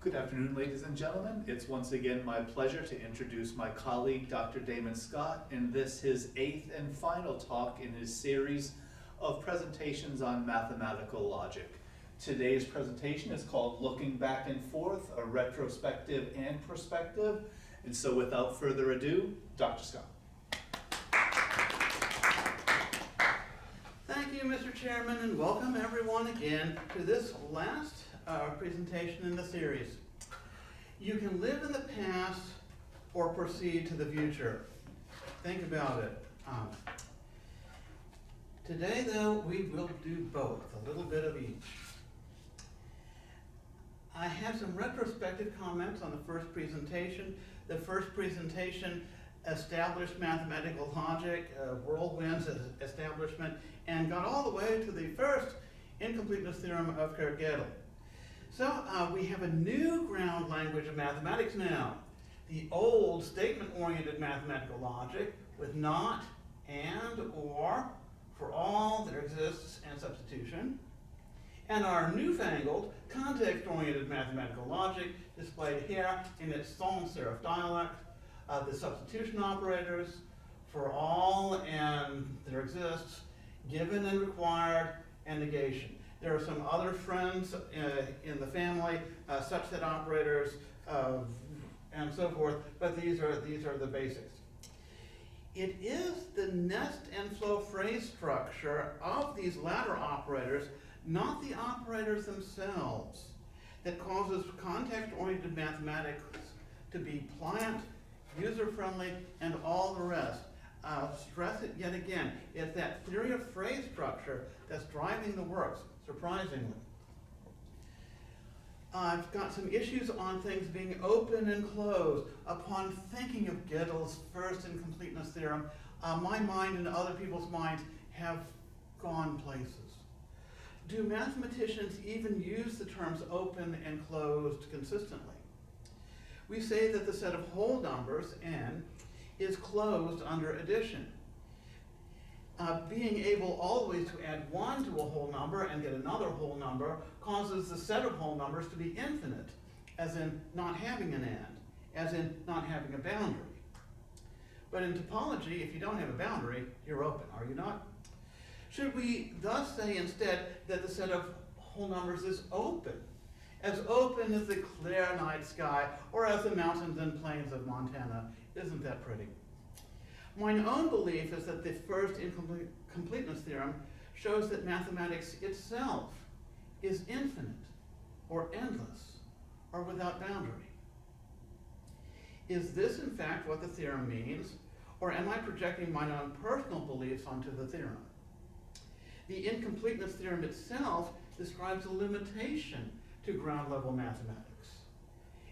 Good afternoon, ladies and gentlemen. It's once again my pleasure to introduce my colleague, Dr. Damon Scott, in this his 8th and final talk in his series of presentations on mathematical logic. Today's presentation is called Looking Back and Forth, a Retrospective and Prospective. And so without further ado, Dr. Scott. Thank you, Mr. Chairman, and welcome everyone again to this last presentation in the series. You can live in the past or proceed to the future. Think about it. Today, though, we will do both, a little bit of each. I have some retrospective comments on the first presentation. The first presentation established mathematical logic, whirlwinds establishment, and got all the way to the first incompleteness theorem of Kurt-Gödel. So we have a new ground language of mathematics now. The old statement-oriented mathematical logic with not, and, or, for all that exists, and substitution. And our newfangled context-oriented mathematical logic displayed here in its sans serif dialect, the substitution operators for all and there exists, given and required, and negation. There are some other friends in the family, such that operators, and so forth, but these are the basics. It is the nest and flow phrase structure of these latter operators, not the operators themselves, that causes context-oriented mathematics to be pliant, user-friendly, and all the rest. I'll stress it yet again. It's that theory of phrase structure that's driving the works, surprisingly. I've got some issues on things being open and closed. Upon thinking of Gödel's first incompleteness theorem, my mind and other people's minds have gone places. Do mathematicians even use the terms open and closed consistently? We say that the set of whole numbers, n, is closed under addition. Being able always to add 1 to a whole number and get another whole number causes the set of whole numbers to be infinite, as in not having an and, as in not having a boundary. But in topology, if you don't have a boundary, you're open, are you not? Should we thus say instead that the set of whole numbers is open as the clear night sky or as the mountains and plains of Montana? Isn't that pretty? My own belief is that the first incompleteness theorem shows that mathematics itself is infinite or endless or without boundary. Is this in fact what the theorem means, or am I projecting my own personal beliefs onto the theorem? The incompleteness theorem itself describes a limitation to ground level mathematics.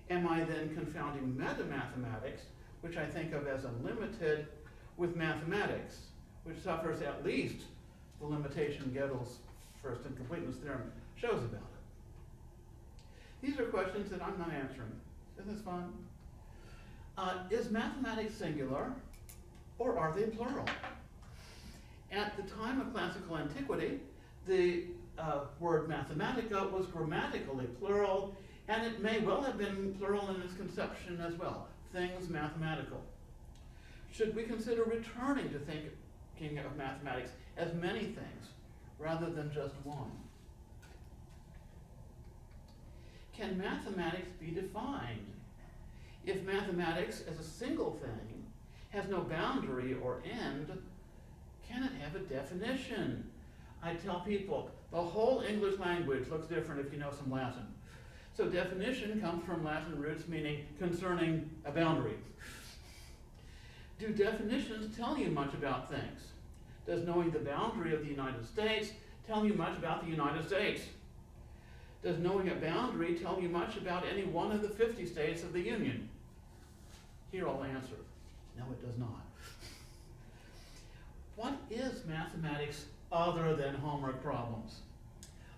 Am I then confounding metamathematics, which I think of as unlimited, with mathematics, which suffers at least the limitation Gödel's first incompleteness theorem shows about it? These are questions that I'm not answering. Isn't this fun? Is mathematics singular, or are they plural? At the time of classical antiquity, the word mathematica was grammatically plural, and it may well have been plural in its conception as well. Things mathematical. Should we consider returning to thinking of mathematics as many things rather than just one? Can mathematics be defined? If mathematics as a single thing has no boundary or end, can it have a definition? I tell people the whole English language looks different if you know some Latin. So definition comes from Latin roots meaning concerning a boundary. Do definitions tell you much about things? Does knowing the boundary of the United States tell you much about the United States? Does knowing a boundary tell you much about any one of the 50 states of the Union? Here I'll answer, no, it does not. What is mathematics other than homework problems?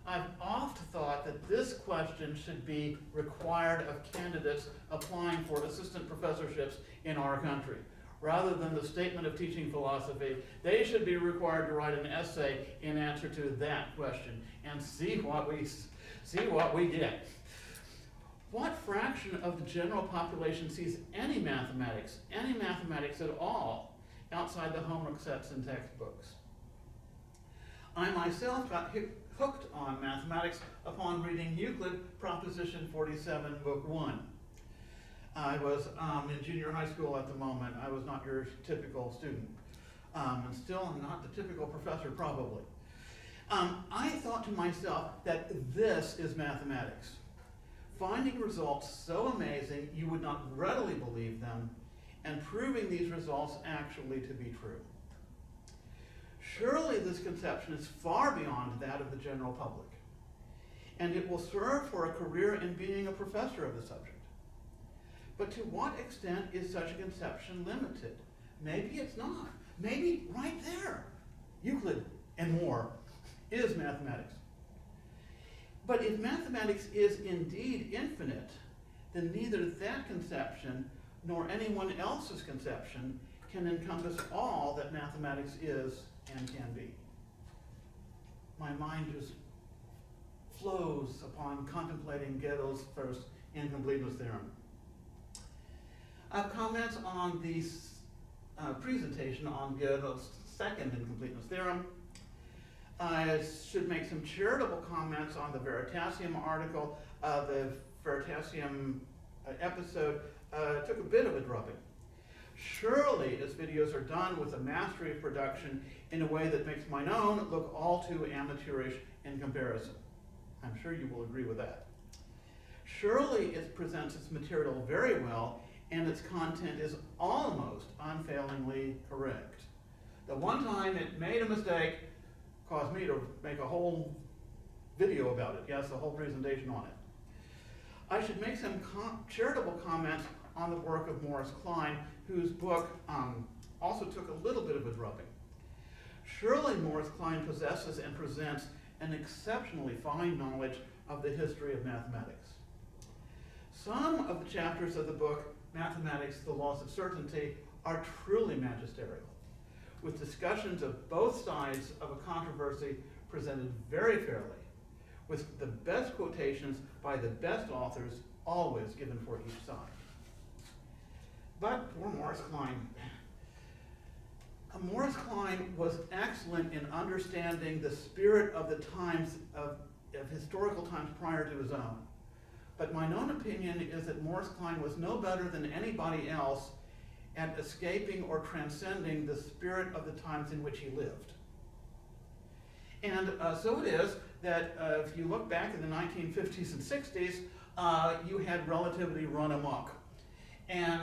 I've oft thought that this question should be required of candidates applying for assistant professorships in our country. Rather than the statement of teaching philosophy, they should be required to write an essay in answer to that question and see what we get. what fraction of the general population sees any mathematics at all, outside the homework sets and textbooks? I myself got hooked on mathematics upon reading Euclid, Proposition 47, Book 1. I was in junior high school at the moment. I was not your typical student. And still am not the typical professor, probably. I thought to myself that this is mathematics. Finding results so amazing you would not readily believe them, and proving these results actually to be true. Surely this conception is far beyond that of the general public, and it will serve for a career in being a professor of the subject. But to what extent is such a conception limited? Maybe it's not. Maybe right there, Euclid and more is mathematics. But if mathematics is indeed infinite, then neither that conception nor anyone else's conception can encompass all that mathematics is and can be. My mind just flows upon contemplating Gödel's first incompleteness theorem. I have comments on the presentation on Gödel's second incompleteness theorem. I should make some charitable comments on the Veritasium article. The Veritasium episode took a bit of a drubbing. Surely his videos are done with a mastery of production in a way that makes mine own look all too amateurish in comparison. I'm sure you will agree with that. Surely it presents its material very well, and its content is almost unfailingly correct. The one time it made a mistake caused me to make a whole video about it. Yes, a whole presentation on it. I should make some charitable comments on the work of Morris Klein, whose book also took a little bit of a drubbing. Surely Morris Klein possesses and presents an exceptionally fine knowledge of the history of mathematics. Some of the chapters of the book, Mathematics, the Laws of Certainty, are truly magisterial, with discussions of both sides of a controversy presented very fairly, with the best quotations by the best authors always given for each side. But poor Morris Klein. Morris Klein was excellent in understanding the spirit of the times, of historical times prior to his own. But my own opinion is that Morris Klein was no better than anybody else at escaping or transcending the spirit of the times in which he lived. And so it is that if you look back in the 1950s and 60s, you had relativity run amok. And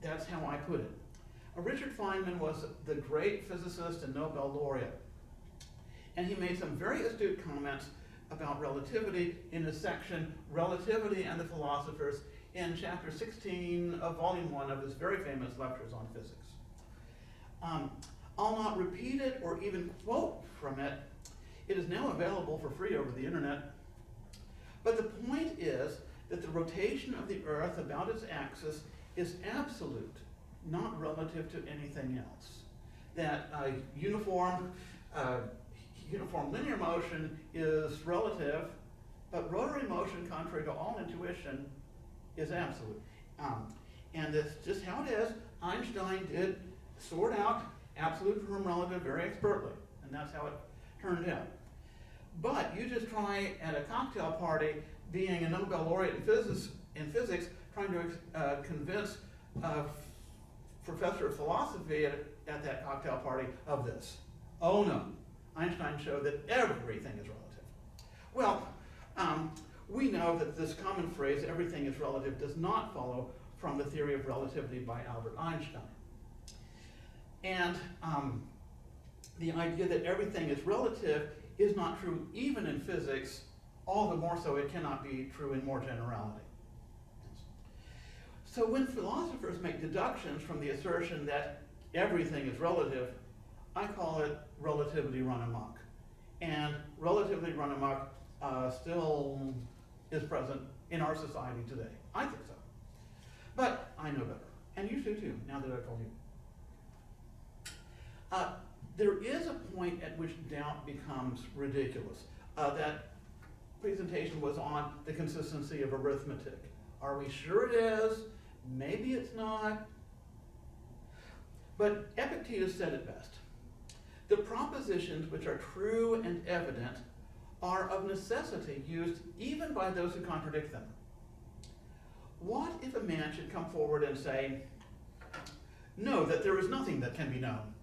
that's how I put it. Richard Feynman was the great physicist and Nobel laureate. And he made some very astute comments about relativity in the section Relativity and the Philosophers in chapter 16 of volume 1 of his very famous lectures on physics. I'll not repeat it or even quote from it. It is now available for free over the internet. But the point is that the rotation of the Earth about its axis is absolute, not relative to anything else. That uniform linear motion is relative, but rotary motion, contrary to all intuition, is absolute. And that's just how it is. Einstein did sort out absolute from relative very expertly, and that's how it turned out. But you just try at a cocktail party, being a Nobel laureate in physics, trying to convince a professor of philosophy at that cocktail party of this. Oh no, Einstein showed that everything is relative. Well, we know that this common phrase, everything is relative, does not follow from the theory of relativity by Albert Einstein. And the idea that everything is relative is not true even in physics, all the more so it cannot be true in more generality. So when philosophers make deductions from the assertion that everything is relative, I call it relativity run amok. And relativity run amok still is present in our society today. I think so. But I know better. And you do too, now that I've told you. There is a point at which doubt becomes ridiculous. That presentation was on the consistency of arithmetic. Are we sure it is? Maybe it's not. But Epictetus said it best. The propositions which are true and evident are of necessity used even by those who contradict them. What if a man should come forward and say, "Know that there is nothing that can be known,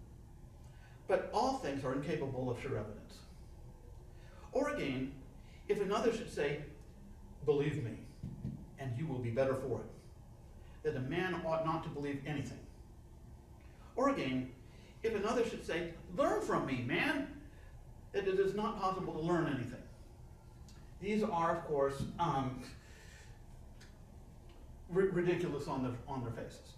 but all things are incapable of sure evidence"? Or again, if another should say, "Believe me, and you will be better for it," that a man ought not to believe anything. Or again, if another should say, "Learn from me, man," that it is not possible to learn anything. These are, of course, ridiculous on their faces.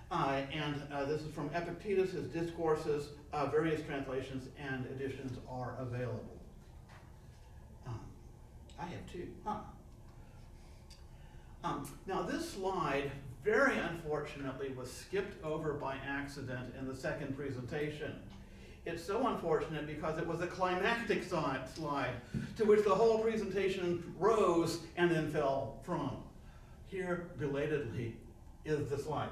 This is from Epictetus, his Discourses. Various translations and editions are available. I have two. Now this slide, very unfortunately, was skipped over by accident in the second presentation. It's so unfortunate because it was a climactic slide to which the whole presentation rose and then fell from. Here, belatedly, is the slide.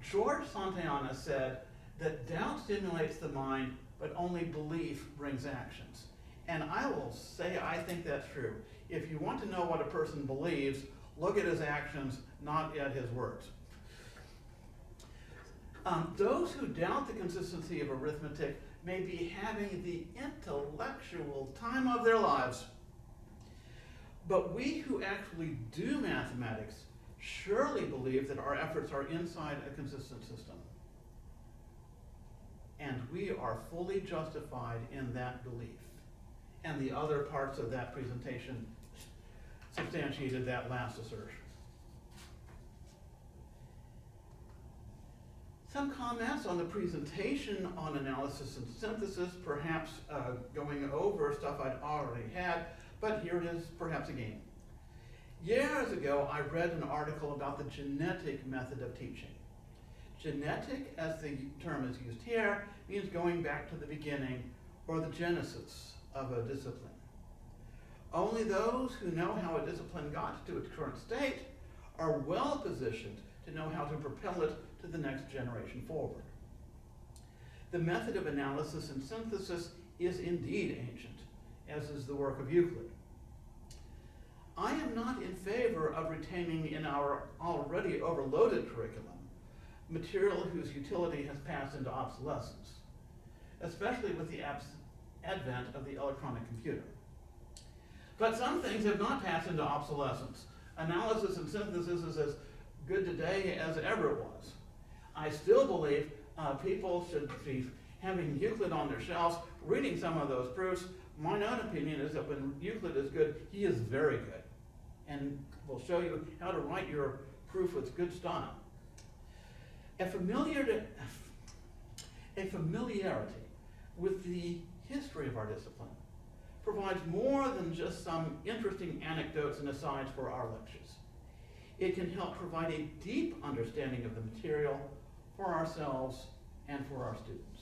George Santayana said that doubt stimulates the mind, but only belief brings actions. And I will say I think that's true. If you want to know what a person believes, look at his actions, not at his words. Those who doubt the consistency of arithmetic may be having the intellectual time of their lives. But we who actually do mathematics surely believe that our efforts are inside a consistent system. And we are fully justified in that belief. And the other parts of that presentation substantiated that last assertion. Some comments on the presentation on analysis and synthesis, perhaps going over stuff I'd already had, but here it is perhaps again. Years ago, I read an article about the genetic method of teaching. Genetic, as the term is used here, means going back to the beginning or the genesis of a discipline. Only those who know how a discipline got to its current state are well positioned to know how to propel it to the next generation forward. The method of analysis and synthesis is indeed ancient, as is the work of Euclid. I am not in favor of retaining in our already overloaded curriculum material whose utility has passed into obsolescence, especially with the advent of the electronic computer. But some things have not passed into obsolescence. Analysis and synthesis is as good today as ever it was. I still believe people should be having Euclid on their shelves, reading some of those proofs. My own opinion is that when Euclid is good, he is very good, and will show you how to write your proof with good style. A familiarity with the history of our discipline provides more than just some interesting anecdotes and asides for our lectures. It can help provide a deep understanding of the material for ourselves and for our students.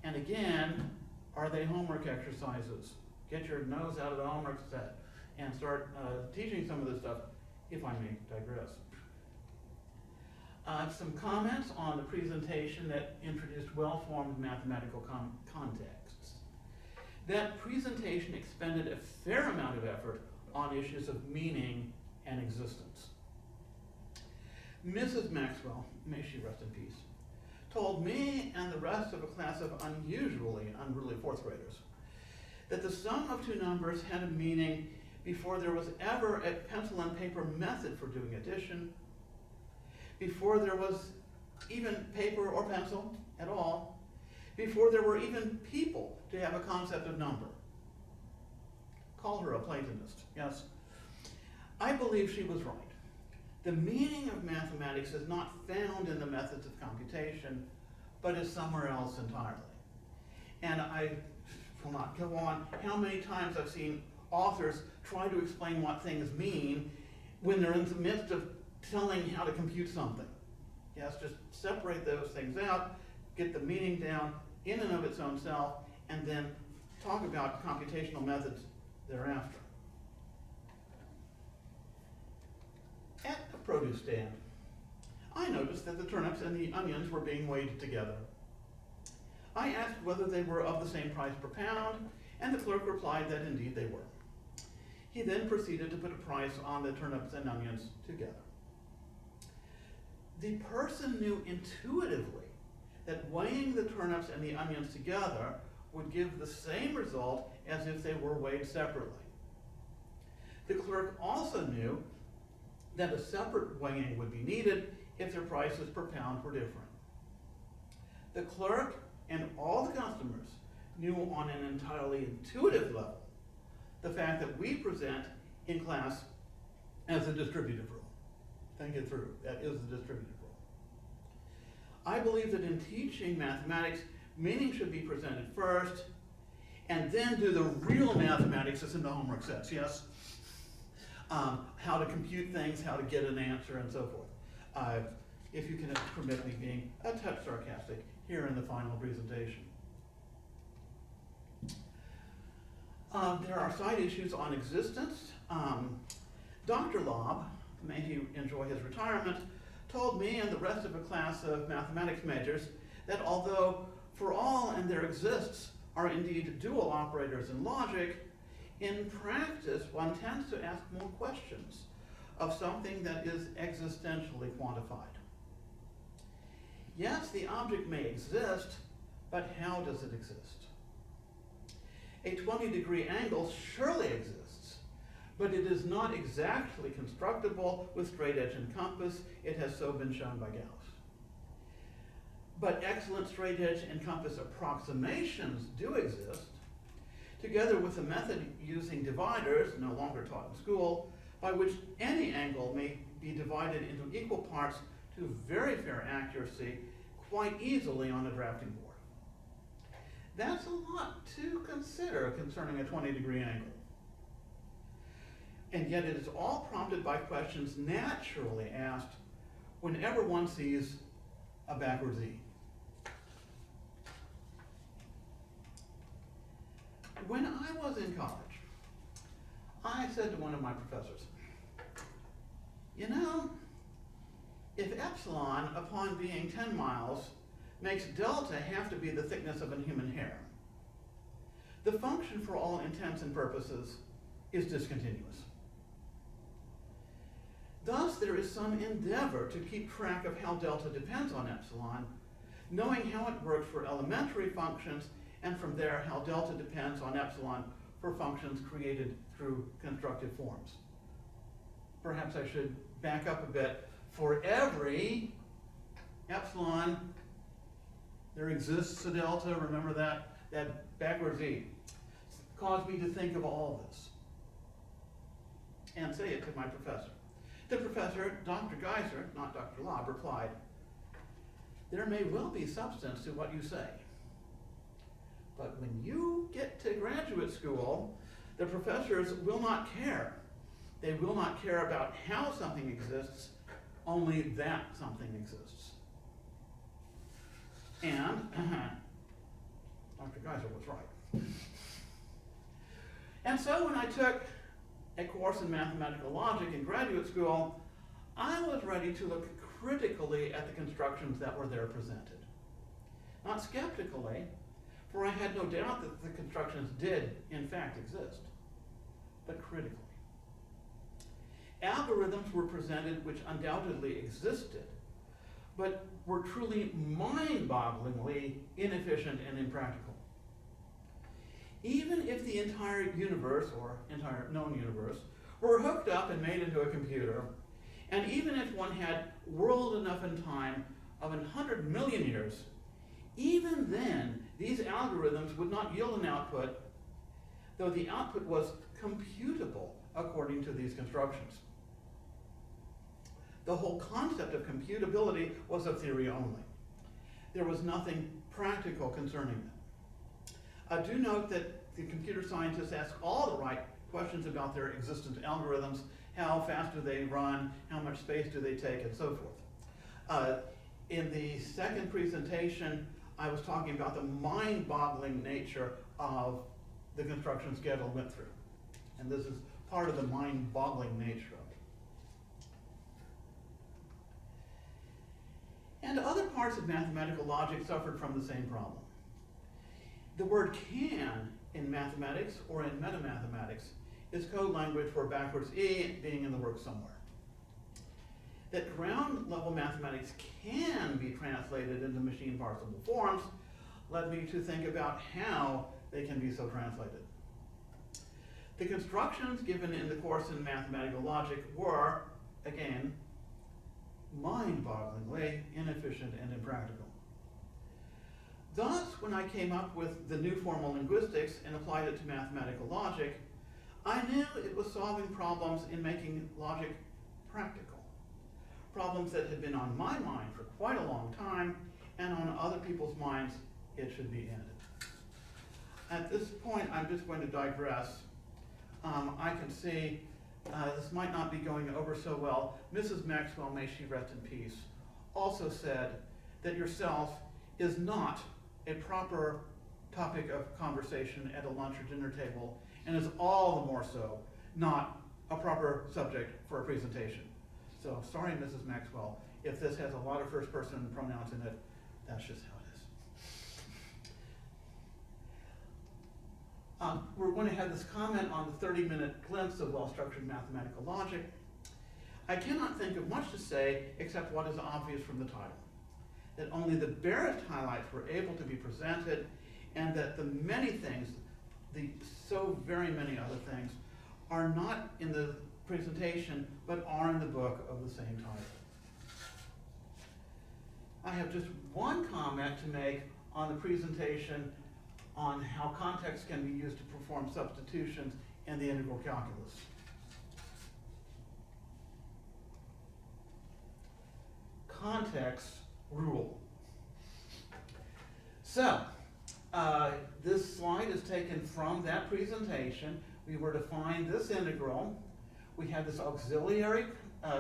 And again, are they homework exercises? Get your nose out of the homework set and start teaching some of this stuff, if I may digress. Some comments on the presentation that introduced well-formed mathematical contexts. That presentation expended a fair amount of effort on issues of meaning and existence. Mrs. Maxwell, may she rest in peace, told me and the rest of a class of unusually unruly fourth graders that the sum of two numbers had a meaning before there was ever a pencil and paper method for doing addition, before there was even paper or pencil at all, before there were even people to have a concept of number. Call her a Platonist, yes. I believe she was right. The meaning of mathematics is not found in the methods of computation, but is somewhere else entirely. And I will not go on how many times I've seen authors try to explain what things mean when they're in the midst of telling how to compute something. Yes, just separate those things out, get the meaning down in and of its own self, and then talk about computational methods thereafter. At a produce stand, I noticed that the turnips and the onions were being weighed together. I asked whether they were of the same price per pound, and the clerk replied that indeed they were. He then proceeded to put a price on the turnips and onions together. The person knew intuitively that weighing the turnips and the onions together would give the same result as if they were weighed separately. The clerk also knew that a separate weighing would be needed if their prices per pound were different. The clerk and all the customers knew on an entirely intuitive level the fact that we present in class as a distributive rule. Think it through. That is the distributive rule. I believe that in teaching mathematics, meaning should be presented first, and then do the real mathematics as in the homework says, yes? How to compute things, how to get an answer, and so forth. If you can permit me being a touch sarcastic here in the final presentation. There are side issues on existence. Dr. Lobb, may he enjoy his retirement, told me and the rest of a class of mathematics majors that although for all and there exists are indeed dual operators in logic, in practice one tends to ask more questions of something that is existentially quantified. Yes, the object may exist, but how does it exist? A 20-degree angle surely exists, but it is not exactly constructible with straight edge and compass. It has so been shown by Gauss. But excellent straight edge and compass approximations do exist, together with a method using dividers, no longer taught in school, by which any angle may be divided into equal parts to very fair accuracy quite easily on a drafting board. That's a lot to consider concerning a 20-degree angle. And yet it is all prompted by questions naturally asked whenever one sees a backwards E. When I was in college, I said to one of my professors, you know, if epsilon upon being 10 miles makes delta have to be the thickness of a human hair, the function for all intents and purposes is discontinuous. Thus, there is some endeavor to keep track of how delta depends on epsilon, knowing how it works for elementary functions, and from there how delta depends on epsilon for functions created through constructive forms. Perhaps I should back up a bit. For every epsilon, there exists a delta. Remember that backwards E. Caused me to think of all this and say it to my professor. The professor, Dr. Geiser, not Dr. Lobb, replied, there may well be substance to what you say, but when you get to graduate school, the professors will not care. They will not care about how something exists, only that something exists. And Dr. Geiser was right. And so when I took a course in mathematical logic in graduate school, I was ready to look critically at the constructions that were there presented. Not skeptically, for I had no doubt that the constructions did, in fact, exist, but critically. Algorithms were presented which undoubtedly existed, but were truly mind-bogglingly inefficient and impractical. Even if the entire universe, or entire known universe, were hooked up and made into a computer, and even if one had whirled enough in time of 100 million years, even then, these algorithms would not yield an output, though the output was computable according to these constructions. The whole concept of computability was a theory only. There was nothing practical concerning them. Do note that the computer scientists ask all the right questions about their existent algorithms. How fast do they run? How much space do they take? And so forth. In the second presentation, I was talking about the mind-boggling nature of the constructions Gödel went through. And this is part of the mind-boggling nature of it. And other parts of mathematical logic suffered from the same problem. The word can in mathematics or in metamathematics is code language for backwards E being in the work somewhere. That ground level mathematics can be translated into machine parsable forms led me to think about how they can be so translated. The constructions given in the course in mathematical logic were, again, mind-bogglingly inefficient and impractical. Thus, when I came up with the new formal linguistics and applied it to mathematical logic, I knew it was solving problems in making logic practical. Problems that had been on my mind for quite a long time, and on other people's minds, it should be ended. At this point, I'm just going to digress. I can see this might not be going over so well. Mrs. Maxwell, may she rest in peace, also said that yourself is not a proper topic of conversation at a lunch or dinner table, and is all the more so not a proper subject for a presentation. So sorry, Mrs. Maxwell, if this has a lot of first person pronouns in it, that's just how it is. We're going to have this comment on the 30-minute glimpse of well-structured mathematical logic. I cannot think of much to say except what is obvious from the title, that only the barest highlights were able to be presented, and that the many things, the so very many other things, are not in the presentation, but are in the book of the same title. I have just one comment to make on the presentation on how context can be used to perform substitutions in the integral calculus. Context rule. So, this slide is taken from that presentation. We were to find this integral. We had this auxiliary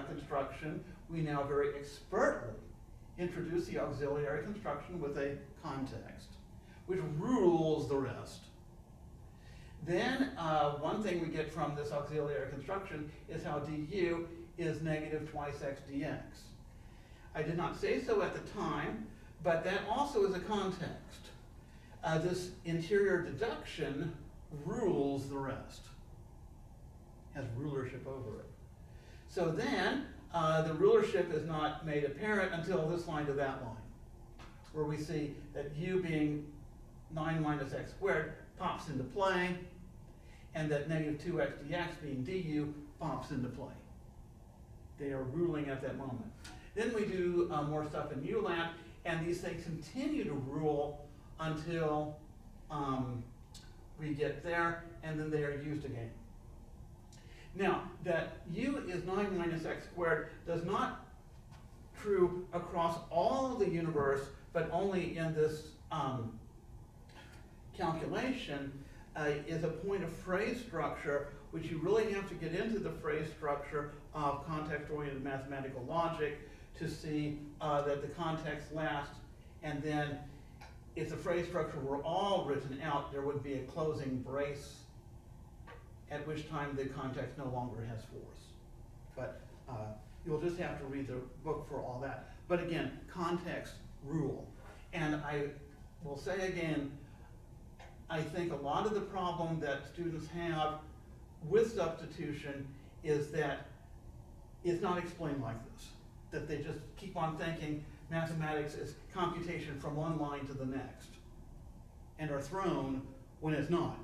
construction. We now very expertly introduce the auxiliary construction with a context, which rules the rest. Then one thing we get from this auxiliary construction is how du is negative twice x dx. I did not say so at the time, but that also is a context. This interior deduction rules the rest, has rulership over it. So then the rulership is not made apparent until this line to that line, where we see that u being 9 minus x squared pops into play, and that negative 2x dx being du pops into play. They are ruling at that moment. Then we do more stuff in ULAT, and these things continue to rule until we get there, and then they are used again. Now, that u is 9 minus x squared does not true across all of the universe, but only in this calculation is a point of phrase structure, which you really have to get into the phrase structure of context-oriented mathematical logic to see that the context lasts, and then if the phrase structure were all written out, there would be a closing brace, at which time the context no longer has force. But you'll just have to read the book for all that. But again, context rule. And I will say again, I think a lot of the problem that students have with substitution is that it's not explained like this. That they just keep on thinking mathematics is computation from one line to the next, and are thrown when it's not.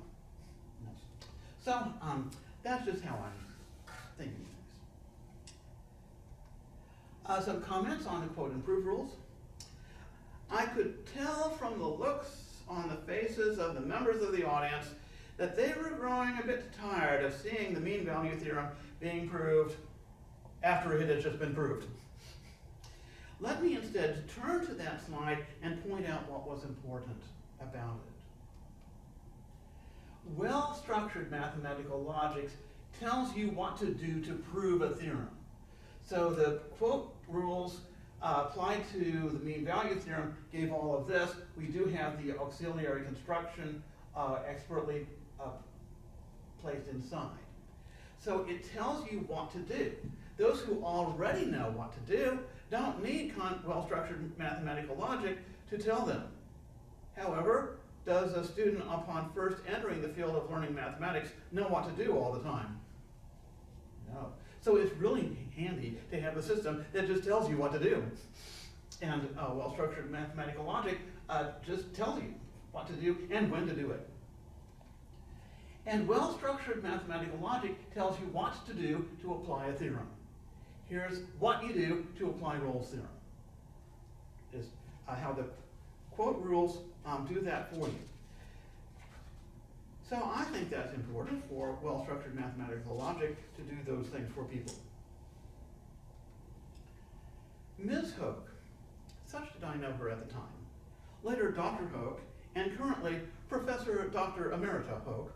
So that's just how I'm thinking things. Some comments on the quote improve rules. I could tell from the looks on the faces of the members of the audience that they were growing a bit tired of seeing the mean value theorem being proved after it had just been proved. Let me instead turn to that slide and point out what was important about it. Well-structured mathematical logic tells you what to do to prove a theorem. So the quote rules applied to the mean value theorem gave all of this. We do have the auxiliary construction expertly placed inside. So it tells you what to do. Those who already know what to do don't need well-structured mathematical logic to tell them. However, does a student upon first entering the field of learning mathematics know what to do all the time? No. So it's really handy to have a system that just tells you what to do. And well-structured mathematical logic just tells you what to do and when to do it. And well-structured mathematical logic tells you what to do to apply a theorem. Here's what you do to apply Rolle's theorem. Is how the quote rules do that for you. So I think that's important for well-structured mathematical logic to do those things for people. Ms. Hoke, such did I know her at the time, later Dr. Hoke, and currently Professor Dr. Emerita Hoke,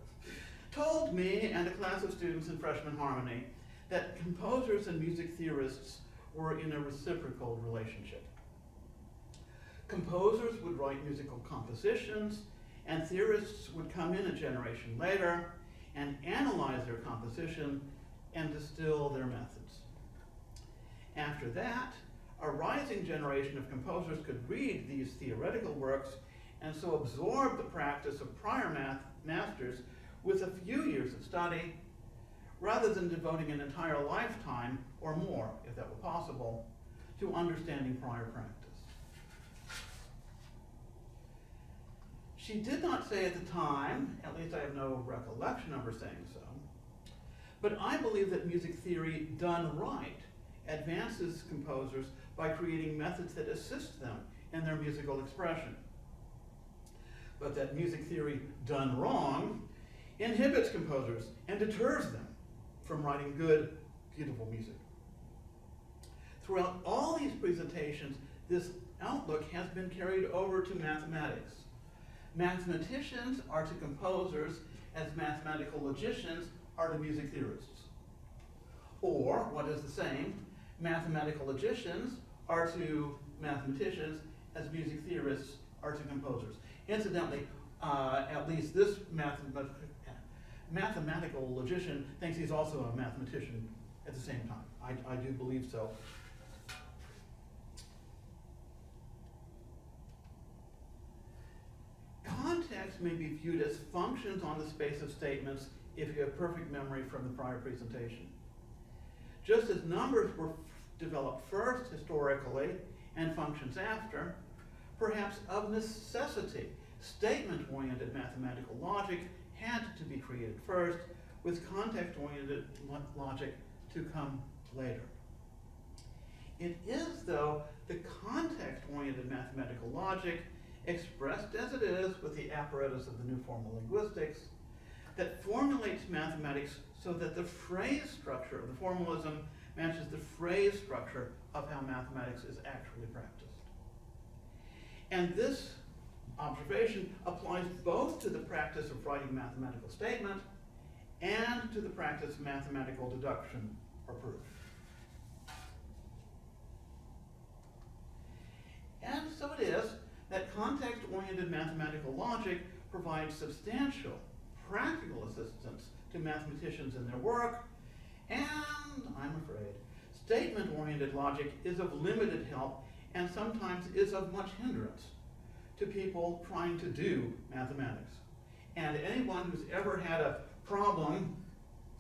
told me and a class of students in freshman harmony that composers and music theorists were in a reciprocal relationship. Composers would write musical compositions, and theorists would come in a generation later and analyze their composition and distill their methods. After that, a rising generation of composers could read these theoretical works and so absorb the practice of prior masters with a few years of study, rather than devoting an entire lifetime or more, if that were possible, to understanding prior practice. She did not say at the time, at least I have no recollection of her saying so, but I believe that music theory done right advances composers by creating methods that assist them in their musical expression. But that music theory done wrong inhibits composers and deters them from writing good, beautiful music. Throughout all these presentations, this outlook has been carried over to mathematics. Mathematicians are to composers as mathematical logicians are to music theorists. Or, what is the same, mathematical logicians are to mathematicians as music theorists are to composers. Incidentally, at least this mathematical logician thinks he's also a mathematician at the same time. I do believe so. Context may be viewed as functions on the space of statements if you have perfect memory from the prior presentation. Just as numbers were developed first historically and functions after, perhaps of necessity, statement-oriented mathematical logic had to be created first, with context-oriented logic to come later. It is, though, the context-oriented mathematical logic, expressed as it is with the apparatus of the new formal linguistics, that formulates mathematics so that the phrase structure of the formalism matches the phrase structure of how mathematics is actually practiced. And this observation applies both to the practice of writing mathematical statement and to the practice of mathematical deduction or proof. And so it is that context-oriented mathematical logic provides substantial practical assistance to mathematicians in their work, and I'm afraid statement-oriented logic is of limited help and sometimes is of much hindrance to people trying to do mathematics. And anyone who's ever had a problem,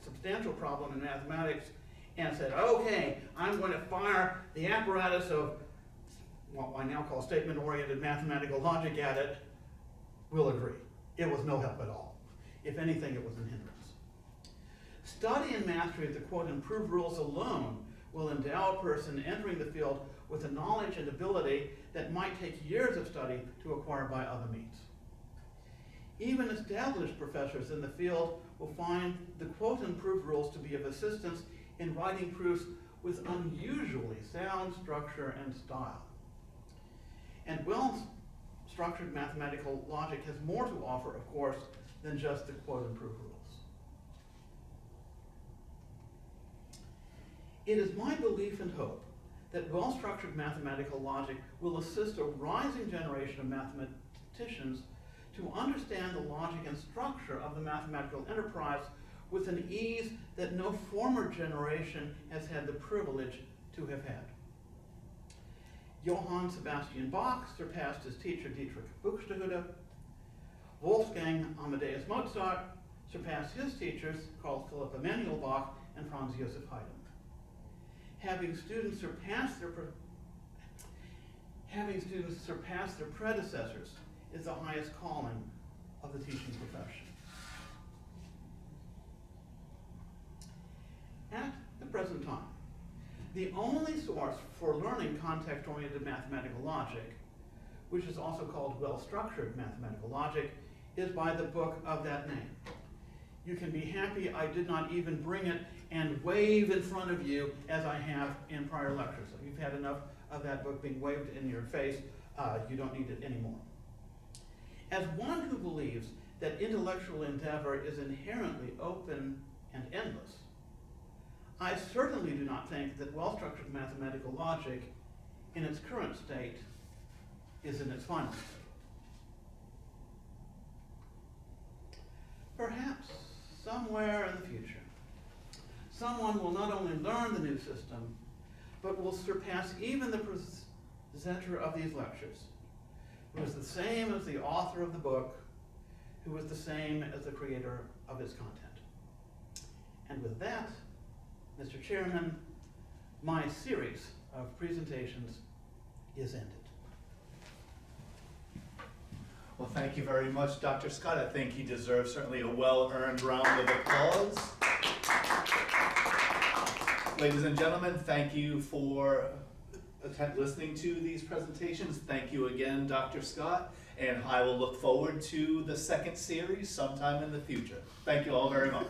substantial problem in mathematics, and said, okay, I'm going to fire the apparatus of what I now call statement-oriented mathematical logic at it, will agree. It was no help at all. If anything, it was an hindrance. Study and mastery of the quote improved rules alone will endow a person entering the field with a knowledge and ability that might take years of study to acquire by other means. Even established professors in the field will find the quote improved rules to be of assistance in writing proofs with unusually sound structure and style. And well-structured mathematical logic has more to offer, of course, than just the quote improved rules. It is my belief and hope that well-structured mathematical logic will assist a rising generation of mathematicians to understand the logic and structure of the mathematical enterprise with an ease that no former generation has had the privilege to have had. Johann Sebastian Bach surpassed his teacher Dietrich Buxtehude. Wolfgang Amadeus Mozart surpassed his teachers Carl Philipp Emanuel Bach and Franz Joseph Haydn. Having students surpass their predecessors is the highest calling of the teaching profession. At the present time, the only source for learning context-oriented mathematical logic, which is also called well-structured mathematical logic, is by the book of that name. You can be happy I did not even bring it and wave in front of you as I have in prior lectures. So you've had enough of that book being waved in your face. You don't need it anymore. As one who believes that intellectual endeavor is inherently open and endless, I certainly do not think that well-structured mathematical logic in its current state is in its final state. Perhaps somewhere in the future, someone will not only learn the new system, but will surpass even the presenter of these lectures, who is the same as the author of the book, who is the same as the creator of its content. And with that, Mr. Chairman, my series of presentations is ended. Well, thank you very much, Dr. Scott. I think he deserves certainly a well-earned round of applause. Ladies and gentlemen, thank you for listening to these presentations. Thank you again, Dr. Scott, and I will look forward to the second series sometime in the future. Thank you all very much.